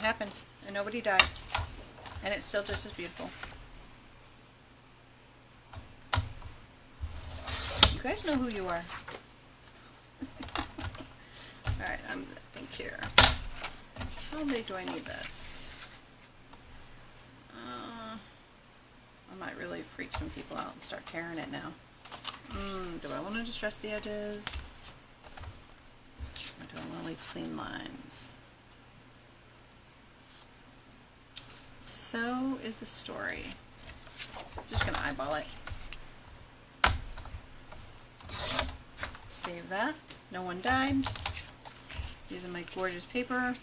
happened, and nobody died. And it's still just as beautiful. You guys know who you are. Alright, I think here. How big do I need this? I might really freak some people out and start tearing it now. Do I want to distress the edges? Or do I want to leave clean lines? So is the story. Just going to eyeball it. Save that. No one died. Using my gorgeous paper.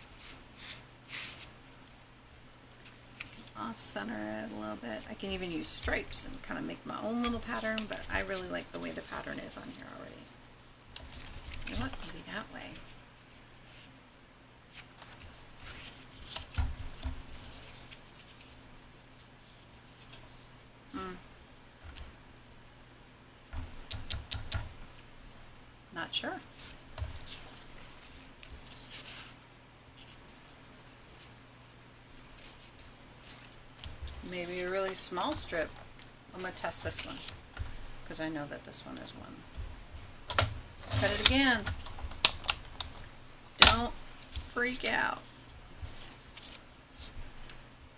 Off-center it a little bit. I can even use stripes and kind of make my own little pattern, but I really like the way the pattern is on here already. You know what? Maybe that way. Not sure. Maybe a really small strip. I'm going to test this one because I know that this one is one. Cut it again. Don't freak out.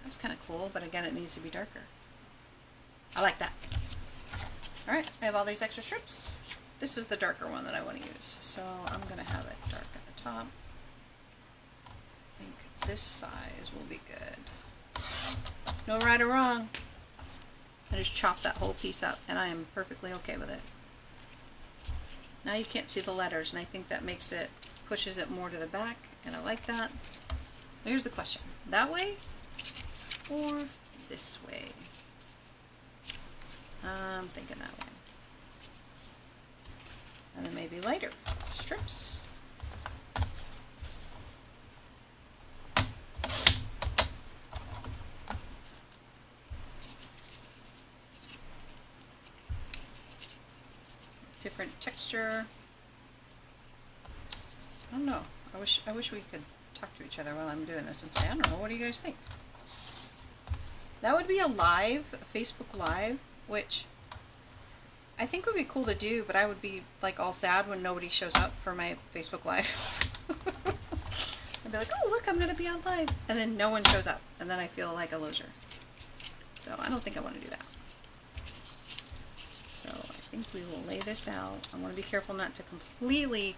That's kind of cool, but again, it needs to be darker. I like that. Alright, I have all these extra strips. This is the darker one that I want to use, so I'm going to have it dark at the top. I think this size will be good. No right or wrong. I just chopped that whole piece up, and I am perfectly okay with it. Now you can't see the letters, and I think that makes it, pushes it more to the back, and I like that. Here's the question. That way or this way? I'm thinking that way. And then maybe lighter strips. Different texture. I don't know. I wish we could talk to each other while I'm doing this and say, I don't know, what do you guys think? That would be a Facebook Live, which I think would be cool to do, but I would be like all sad when nobody shows up for my Facebook Live. I'd be like, oh look, I'm going to be on live. And then no one shows up. And then I feel like a loser. So I don't think I want to do that. So I think we will lay this out. I want to be careful not to completely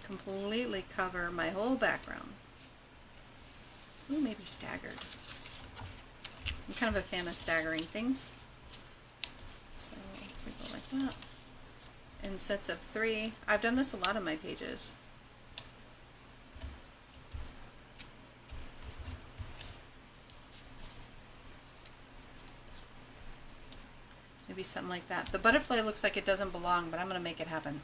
cover my whole background. Ooh, maybe staggered. I'm kind of a fan of staggering things. So we go like that. In sets of 3. I've done this a lot on my pages. Maybe something like that. The butterfly looks like it doesn't belong, but I'm going to make it happen.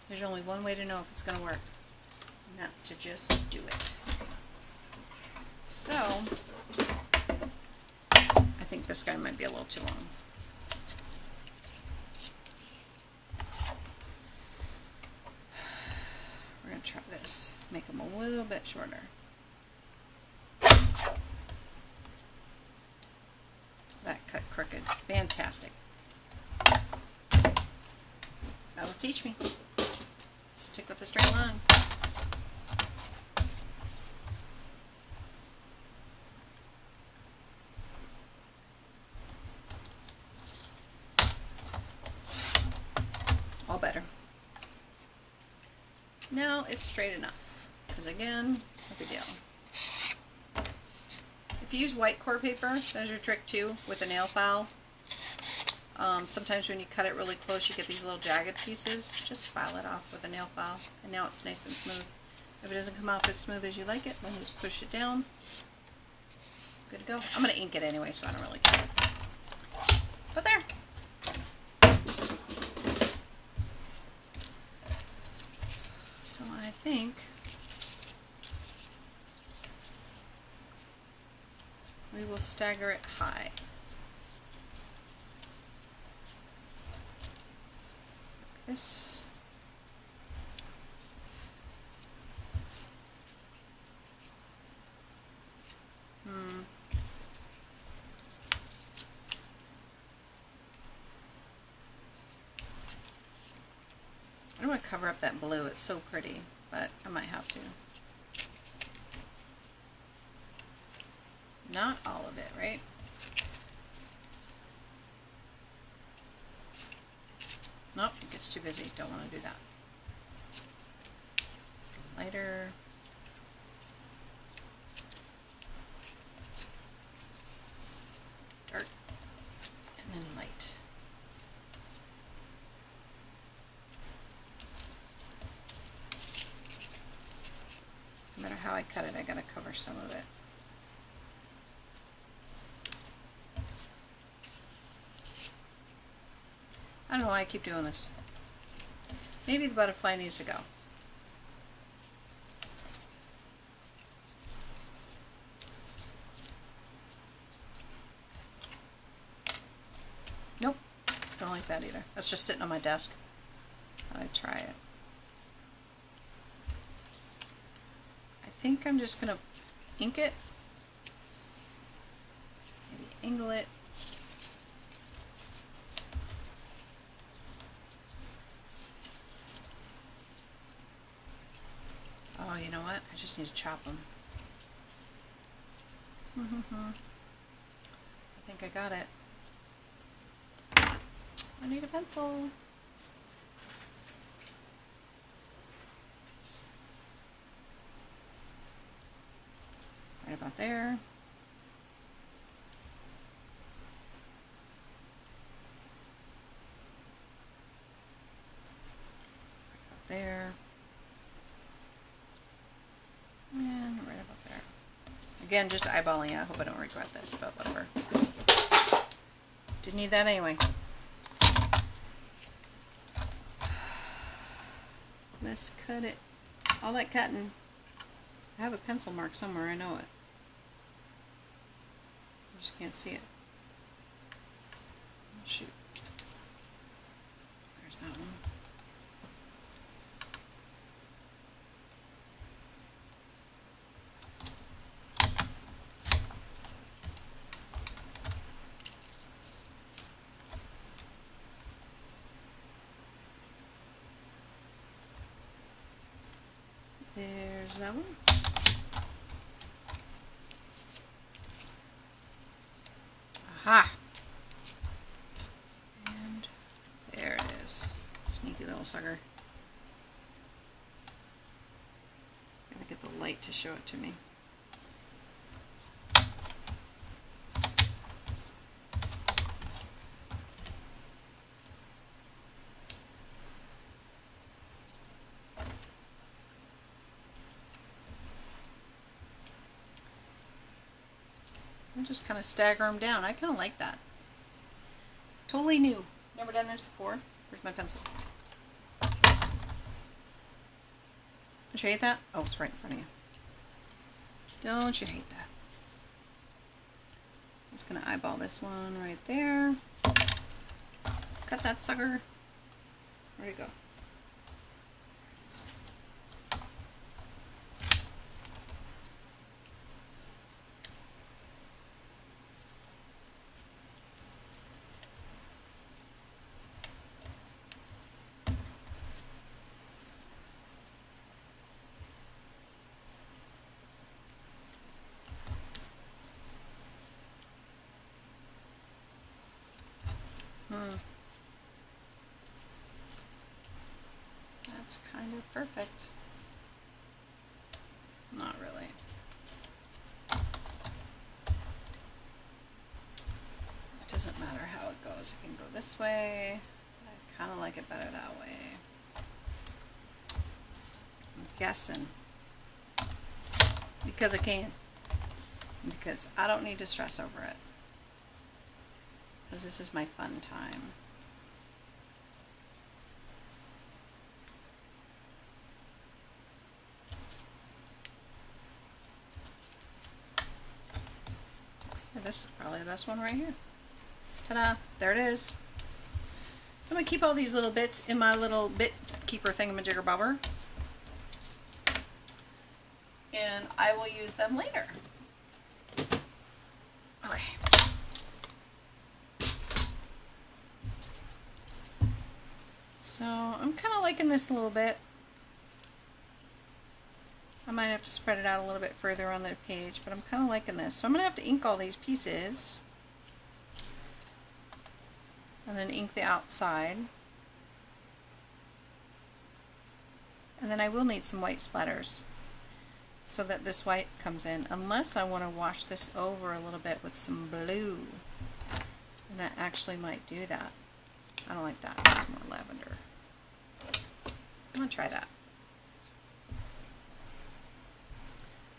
There's only one way to know if it's going to work, and that's to just do it. So, I think this guy might be a little too long. We're going to try this. Make them a little bit shorter. That cut crooked. Fantastic. That'll teach me. Stick with the straight line. All better. Now it's straight enough. Because again, no big deal. If you use white core paper, there's your trick too, with a nail file. Sometimes when you cut it really close, you get these little jagged pieces. Just file it off with a nail file, and now it's nice and smooth. If it doesn't come off as smooth as you like it, then just push it down. Good to go. I'm going to ink it anyway, so I don't really care. But there. So I think we will stagger it high. This. want to cover up that blue. It's so pretty, but I might have to. Not all of it, right? Nope, it gets too busy. Don't want to do that. Lighter. Dark. And then light. No matter how I cut it, I gotta cover some of it. I don't know why I keep doing this. Maybe the butterfly needs to go. Nope, don't like that either. That's just sitting on my desk. I'd try it. I think I'm just gonna ink it. Maybe angle it. Oh, you know what? I just need to chop them. I think I got it. I need a pencil. Right about there. Right about there. And right about there. Again, just eyeballing it. I hope I don't regret this, but whatever. Didn't need that anyway. Let's cut it. All that cutting. I have a pencil mark somewhere. I know it. I just can't see it. Shoot. There's that one. There's that one. Aha! And there it is. Sneaky little sucker. Gotta get the light to show it to me. And just kind of stagger them down. I kind of like that. Totally new. Never done this before. Where's my pencil? Don't you hate that? Oh, it's right in front of you. Don't you hate that? I'm just going to eyeball this one right there. Cut that sucker. Where'd it go? That's kind of perfect. Not really. It doesn't matter how it goes. It can go this way. I kind of like it better that way. I'm guessing. Because I can. Because I don't need to stress over it. Because this is my fun time. This is probably the best one right here. Ta-da! There it is. So I'm going to keep all these little bits in my little bit keeper thingamajigger bobber. And I will use them later. Okay. So I'm kind of liking this a little bit. I might have to spread it out a little bit further on the page, but I'm kind of liking this. So I'm going to have to ink all these pieces. And then ink the outside. And then I will need some white splatters so that this white comes in, unless I want to wash this over a little bit with some blue. And I actually might do that. I don't like that. It's more lavender. I'm going to try that.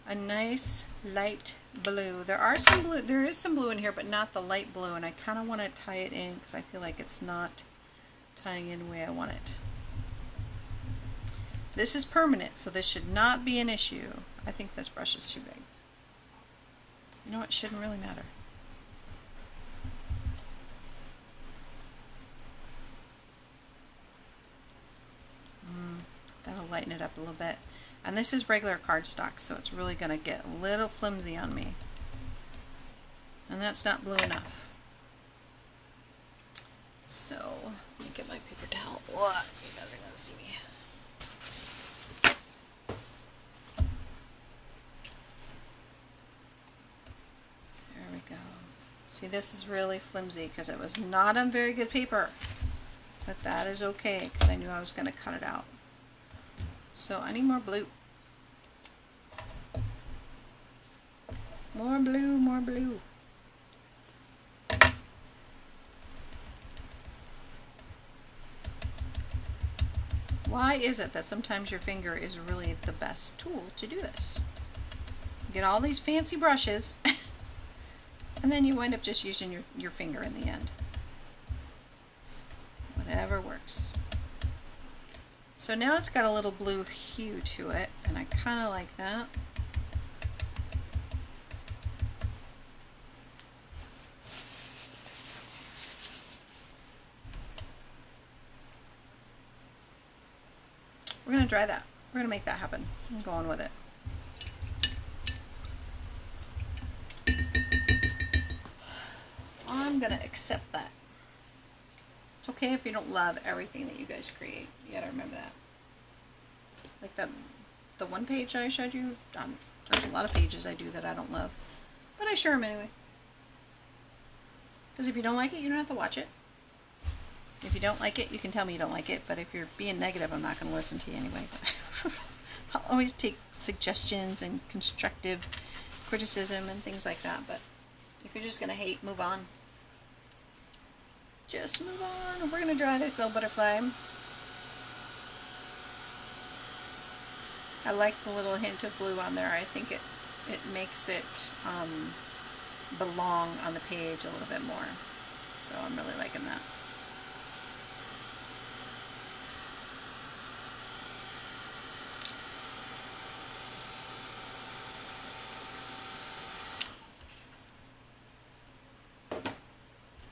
A nice light blue. There is some blue in here, but not the light blue, and I kind of want to tie it in because I feel like it's not tying in the way I want it. This is permanent, so this should not be an issue. I think this brush is too big. You know what? It shouldn't really matter. That'll lighten it up a little bit. And this is regular cardstock, so it's really going to get a little flimsy on me. And that's not blue enough. So, let me get my paper towel. What? You guys are going to see me. There we go. See, this is really flimsy because it was not on very good paper. But that is okay because I knew I was going to cut it out. So I need more blue. More blue, more blue. Why is it that sometimes your finger is really the best tool to do this? You get all these fancy brushes and then you wind up just using your finger in the end. Whatever works. So now it's got a little blue hue to it, and I kind of like that. We're going to dry that. We're going to make that happen. I'm going with it. I'm going to accept that. It's okay if you don't love everything that you guys create. You gotta remember that. Like the one page I showed you, there's a lot of pages I do that I don't love. But I share them anyway. Because if you don't like it, you don't have to watch it. If you don't like it, you can tell me you don't like it. But if you're being negative, I'm not going to listen to you anyway. I'll always take suggestions and constructive criticism and things like that. But if you're just going to hate, move on. Just move on. We're going to dry this little butterfly. I like the little hint of blue on there. I think it makes it belong on the page a little bit more. So I'm really liking that.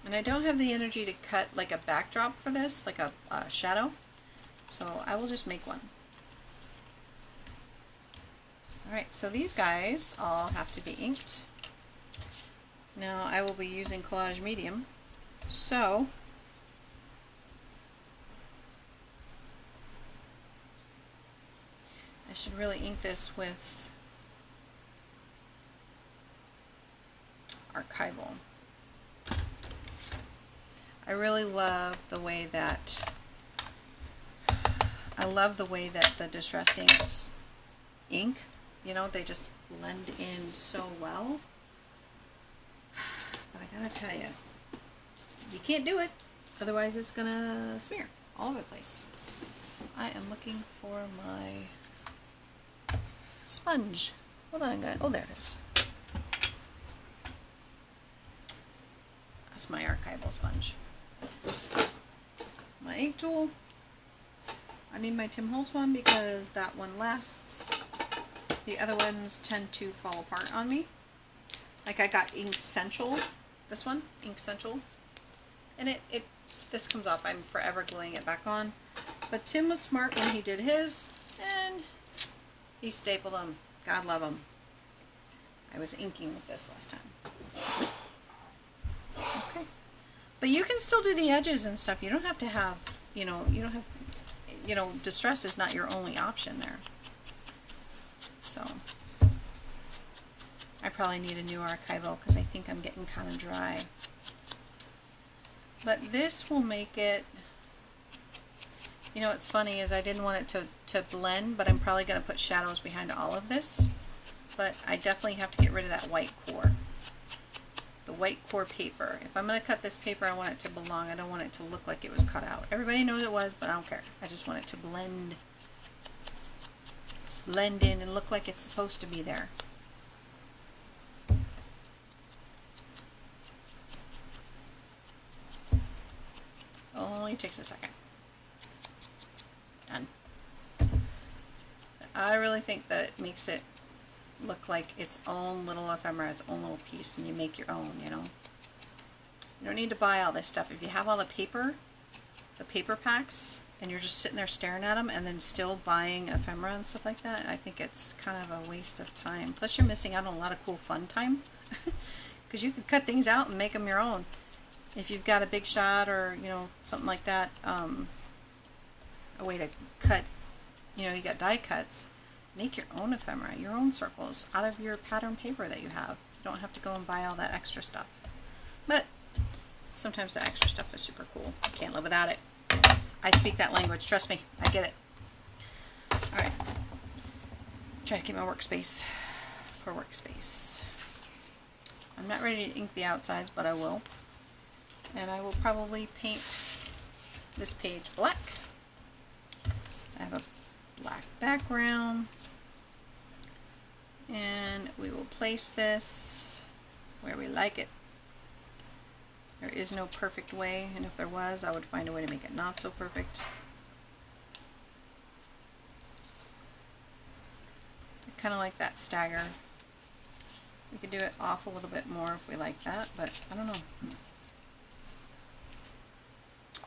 And I don't have the energy to cut like a backdrop for this, like a shadow. So I will just make one. Alright, so these guys all have to be inked. Now I will be using Collage Medium. So I should really ink this with Archival. I really love the way that the Distress Inks ink, you know, they just blend in so well. But I gotta tell you, you can't do it, otherwise it's gonna smear all over the place. I am looking for my sponge. Hold on, guys. Oh, there it is. That's my Archival sponge. My ink tool. I need my Tim Holtz one because that one lasts. The other ones tend to fall apart on me. Like I got Ink Central, this one, Ink Central, and this comes off. I'm forever gluing it back on. But Tim was smart when he did his, and he stapled them. God love him. I was inking with this last time. Okay. But you can still do the edges and stuff. You don't have to have you know, you don't have, you know, distress is not your only option there. So I probably need a new archival because I think I'm getting kind of dry. But this will make it, you know, what's funny is I didn't want it to blend, but I'm probably going to put shadows behind all of this. But I definitely have to get rid of that white core. The white core paper. If I'm going to cut this paper, I want it to belong. I don't want it to look like it was cut out. Everybody knows it was, but I don't care. I just want it to blend in and look like it's supposed to be there. Only takes a second. Done. I really think that it makes it look like its own little ephemera, its own little piece, and you make your own, you know. You don't need to buy all this stuff. If you have all the paper packs, and you're just sitting there staring at them and then still buying ephemera and stuff like that, I think it's kind of a waste of time. Plus you're missing out on a lot of cool fun time because you could cut things out and make them your own. If you've got a big shot or, you know, something like that, a way to cut, you know, you got die cuts, make your own ephemera, your own circles out of your pattern paper that you have. You don't have to go and buy all that extra stuff. But sometimes the extra stuff is super cool. Can't live without it. I speak that language, trust me, I get it. Alright, try to keep my workspace for workspace. I'm not ready to ink the outsides, but I will. And I will probably paint this page black. I have a black background. And we will place this where we like it. There is no perfect way, and if there was, I would find a way to make it not so perfect. I kind of like that stagger. We could do it off a little bit more if we like that, but I don't know.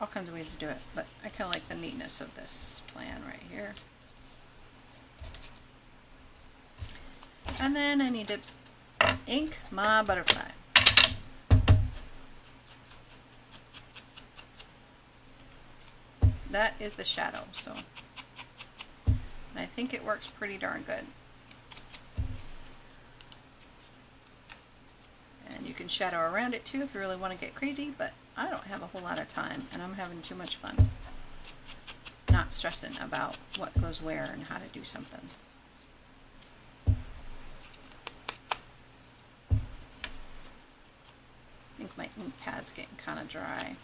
All kinds of ways to do it, but I kind of like the neatness of this plan right here. And then I need to ink my butterfly. That is the shadow, so and I think it works pretty darn good. And you can shadow around it too if you really want to get crazy, but I don't have a whole lot of time and I'm having too much fun not stressing about what goes where and how to do something. I think my ink pad's getting kind of dry.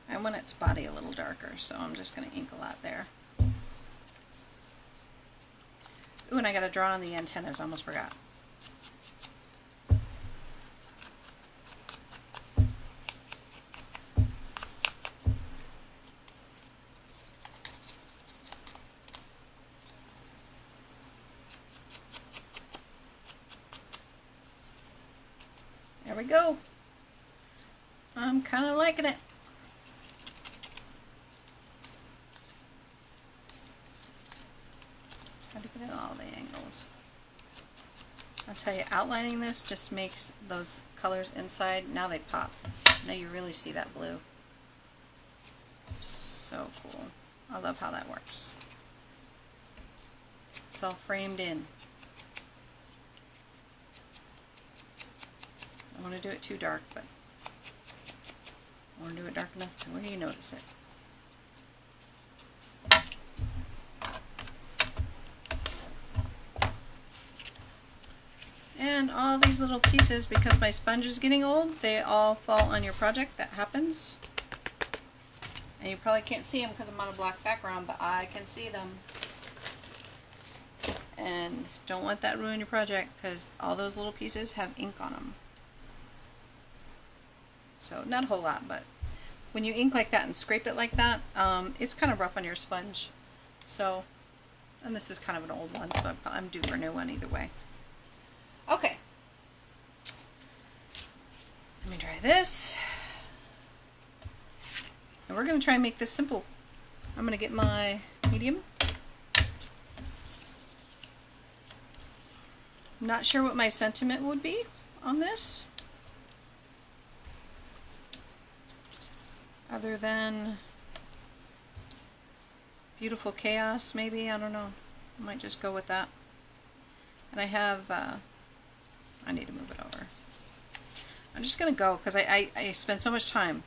I want its body a little darker, so I'm just going to ink a lot there. Ooh, and I got to draw on the antennas, almost forgot. There we go. I'm kind of liking it. Try to get in all the angles. I'll tell you, outlining this just makes those colors inside, now they pop. Now you really see that blue. So cool. I love how that works. It's all framed in. I don't want to do it too dark, but I want to do it dark enough to where you notice it. And all these little pieces, because my sponge is getting old, they all fall on your project. That happens. And you probably can't see them because I'm on a black background, but I can see them. And don't let that ruin your project because all those little pieces have ink on them. So not a whole lot, but when you ink like that and scrape it like that, it's kind of rough on your sponge. So, and this is kind of an old one, so I'm due for a new one either way. Okay. Let me try this. And we're going to try and make this simple. I'm going to get my medium. Not sure what my sentiment would be on this, other than beautiful chaos, maybe. I don't know. I might just go with that. And I have, I need to move it over. I'm just going to go because I spent so much time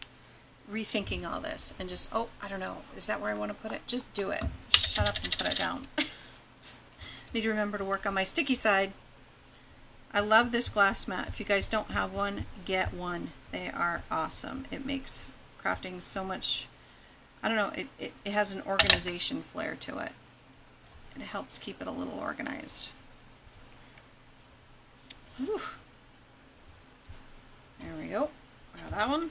rethinking all this and just, oh, I don't know. Is that where I want to put it? Just do it. Shut up and put it down. Need to remember to work on my sticky side. I love this glass mat. If you guys don't have one, get one. They are awesome. It makes crafting so much, I don't know, it has an organization flair to it. It helps keep it a little organized. Whew. There we go. Got that one.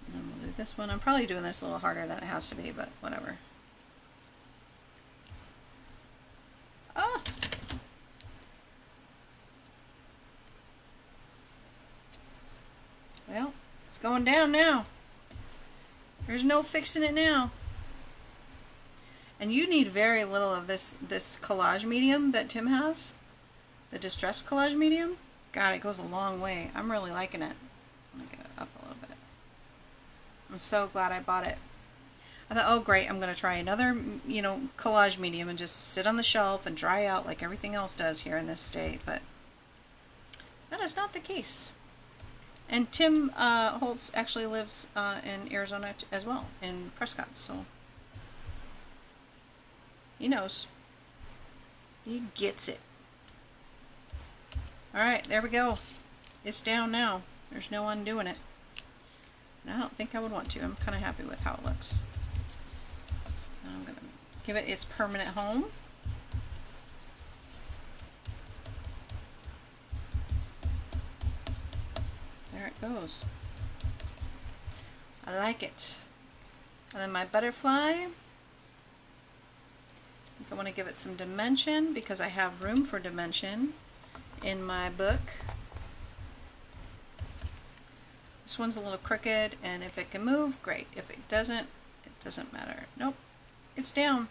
And then we'll do this one. I'm probably doing this a little harder than it has to be, but whatever. Ah! Well, it's going down now. There's no fixing it now. And you need very little of this collage medium that Tim has. The Distress Collage medium. God, it goes a long way. I'm really liking it. I'm going to get it up a little bit. I'm so glad I bought it. I thought, oh great, I'm going to try another, you know, collage medium and just sit on the shelf and dry out like everything else does here in this state. But that is not the case. And Tim Holtz actually lives in Arizona as well, in Prescott, so he knows. He gets it. Alright, there we go. It's down now. There's no undoing it. And I don't think I would want to. I'm kind of happy with how it looks. Now I'm going to give it its permanent home. There it goes. I like it. And then my butterfly, I think I want to give it some dimension because I have room for dimension in my book. This one's a little crooked, and if it can move, great. If it doesn't matter. Nope. It's down.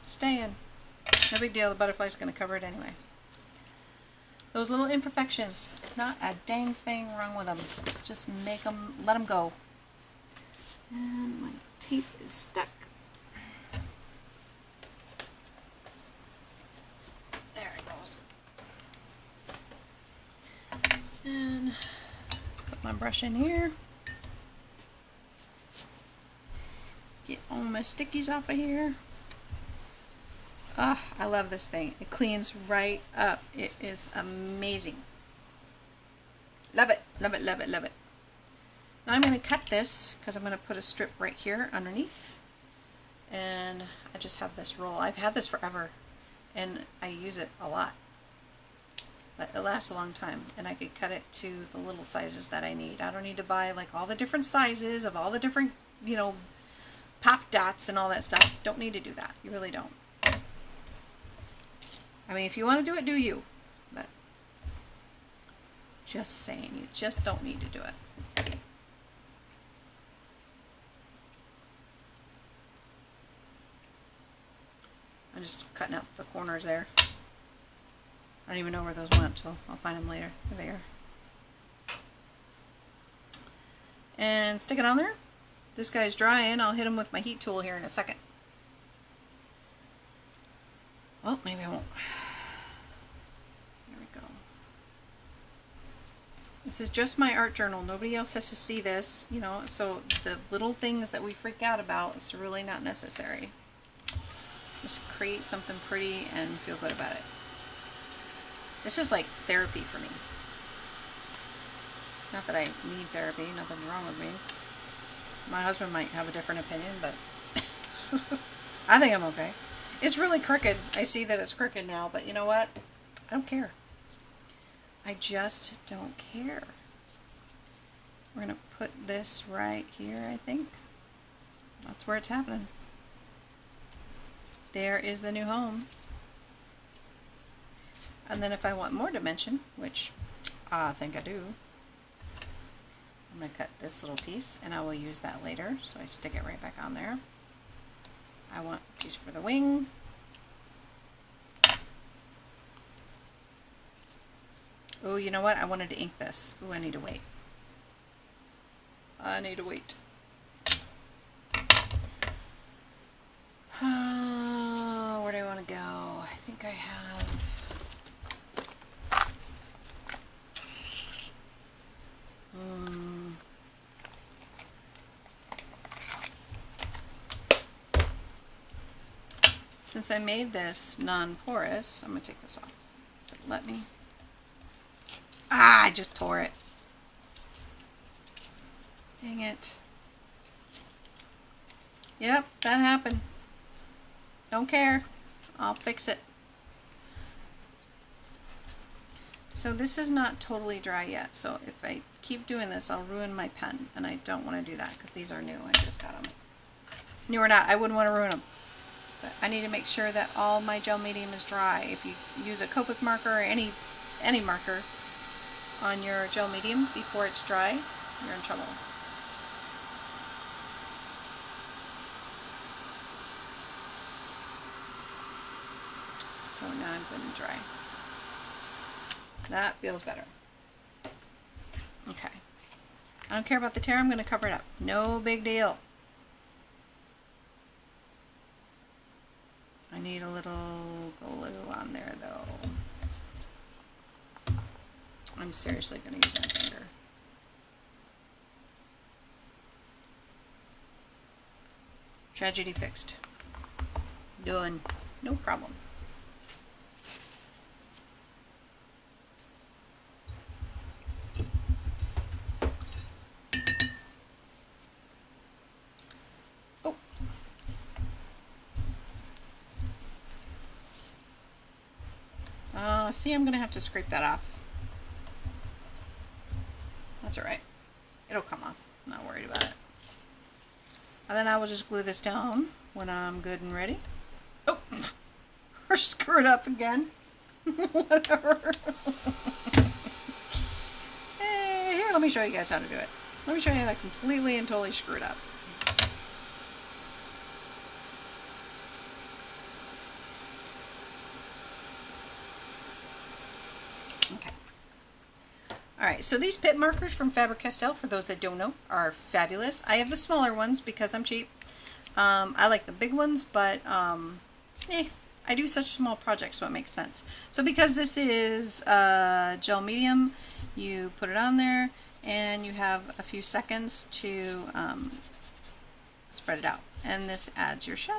Staying. No big deal. The butterfly's going to cover it anyway. Those little imperfections, not a dang thing wrong with them. Just make them, let them go. And my tape is stuck. There it goes. And put my brush in here. Get all my stickies off of here. Ah, I love this thing. It cleans right up. It is amazing. Love it, love it, love it, love it. Now I'm going to cut this because I'm going to put a strip right here underneath. And I just have this roll. I've had this forever and I use it a lot. But it lasts a long time and I could cut it to the little sizes that I need. I don't need to buy like all the different sizes of all the different, you know, pop dots and all that stuff. Don't need to do that. You really don't. I mean, if you want to do it, do you. But just saying, you just don't need to do it. I'm just cutting out the corners there. I don't even know where those went, so I'll find them later. There. And stick it on there. This guy's drying. I'll hit him with my heat tool here in a second. Well, maybe I won't. There we go. This is just my art journal. Nobody else has to see this, you know, so the little things that we freak out about is really not necessary. Just create something pretty and feel good about it. This is like therapy for me. Not that I need therapy, nothing wrong with me. My husband might have a different opinion, but I think I'm okay. It's really crooked. I see that it's crooked now, but you know what? I don't care. I just don't care. We're going to put this right here, I think. That's where it's happening. There is the new home. And then if I want more dimension, which I think I do, I'm going to cut this little piece and I will use that later. So I stick it right back on there. I want a piece for the wing. Oh, you know what? I wanted to ink this. Oh, I need to wait. I need to wait. Where do I want to go? I think I have... Since I made this non-porous, I'm going to take this off. Let me... Ah, I just tore it. Dang it. Yep, that happened. Don't care. I'll fix it. So this is not totally dry yet, so if I keep doing this, I'll ruin my pen, and I don't want to do that because these are new. I just got them. New or not, I wouldn't want to ruin them. But I need to make sure that all my gel medium is dry. If you use a Copic marker or any marker on your gel medium before it's dry, you're in trouble. So now I'm going to dry. That feels better. Okay. I don't care about the tear, I'm going to cover it up. No big deal. I need a little glue on there though. I'm seriously going to use my finger. Tragedy fixed. Done. No problem. See, I'm going to have to scrape that off. That's alright. It'll come off. I'm not worried about it. And then I will just glue this down when I'm good and ready. Oh! Or screw it up again. Whatever. Hey, here, let me show you guys how to do it. Let me show you how to completely and totally screw it up. Okay. Alright, so these pip markers from Faber-Castell, for those that don't know, are fabulous. I have the smaller ones because I'm cheap. I like the big ones, but I do such small projects, so it makes sense. So because this is gel medium, you put it on there, and you have a few seconds to spread it out. And this adds your shadow.